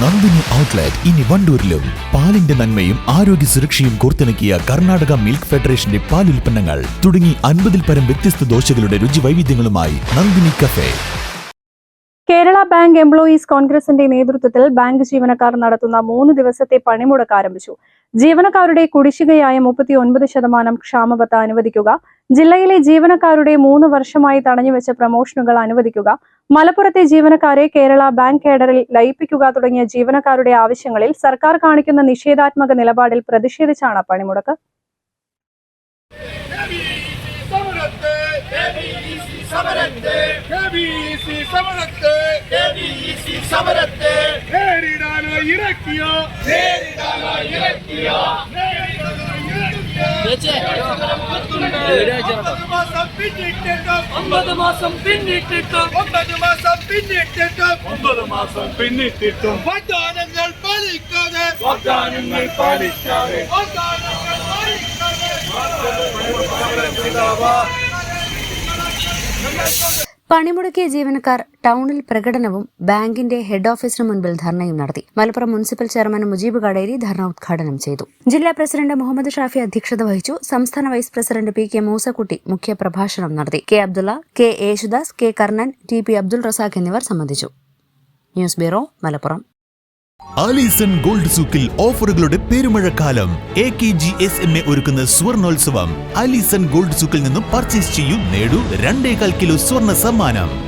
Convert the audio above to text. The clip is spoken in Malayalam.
നന്ദിനി ഔട്ട്ലെറ്റ് ഇനി വണ്ടൂരിലും. പാലിന്റെ നന്മയും ആരോഗ്യ സുരക്ഷയും കോർത്തിണക്കിയ കർണാടക മിൽക്ക് ഫെഡറേഷന്റെ പാലുൽപ്പന്നങ്ങൾ തുടങ്ങി 50-ൽ പരം വ്യത്യസ്ത ദോശകളുടെ രുചി വൈവിധ്യങ്ങളുമായി Nandini cafe. Kerala bank employees കോൺഗ്രസിന്റെ നേതൃത്വത്തിൽ ബാങ്ക് ജീവനക്കാർ നടത്തുന്ന 3 ദിവസത്തെ പണിമുടക്ക് ആരംഭിച്ചു. ജീവനക്കാരുടെ കുടിശ്ശികയായ 39% ക്ഷാമബത്ത അനുവദിക്കുക, ജില്ലയിലെ ജീവനക്കാരുടെ 3 വർഷമായി തടഞ്ഞുവെച്ച പ്രമോഷനുകൾ അനുവദിക്കുക, മലപ്പുറത്തെ ജീവനക്കാരെ കേരള ബാങ്ക് കേഡറിൽ ലയിപ്പിക്കുക തുടങ്ങിയ ജീവനക്കാരുടെ ആവശ്യങ്ങളിൽ സർക്കാർ കാണിക്കുന്ന നിഷേധാത്മക നിലപാടിൽ പ്രതിഷേധിച്ചാണ് പണിമുടക്ക്. പണിമുടക്കിയ ജീവനക്കാർ ടൗണിൽ പ്രകടനവും ബാങ്കിന്റെ ഹെഡ് ഓഫീസിന് മുൻപിൽ ധർണയും നടത്തി. മലപ്പുറം മുനിസിപ്പൽ ചെയർമാൻ മുജീബ് കടേരി ധർണ ഉദ്ഘാടനം ചെയ്തു. ജില്ലാ പ്രസിഡന്റ് മുഹമ്മദ് ഷാഫി അധ്യക്ഷത വഹിച്ചു. സംസ്ഥാന vice president P K Moosakutty മുഖ്യപ്രഭാഷണം നടത്തി. K Abdulla, K Yesudas, K Karnan, T P Abdul Razak എന്നിവർ സംബന്ധിച്ചു. News bureau, Malappuram. Alison gold സൂക്കിൽ ഓഫറുകളുടെ പെരുമഴക്കാലം. AKGSMA ഒരുക്കുന്ന സ്വർണോത്സവം. ആലീസൺ ഗോൾഡ് സൂക്കിൽ നിന്നും പർച്ചേസ് ചെയ്യൂ, നേടൂ 2.25 കിലോ സ്വർണ്ണ സമ്മാനം.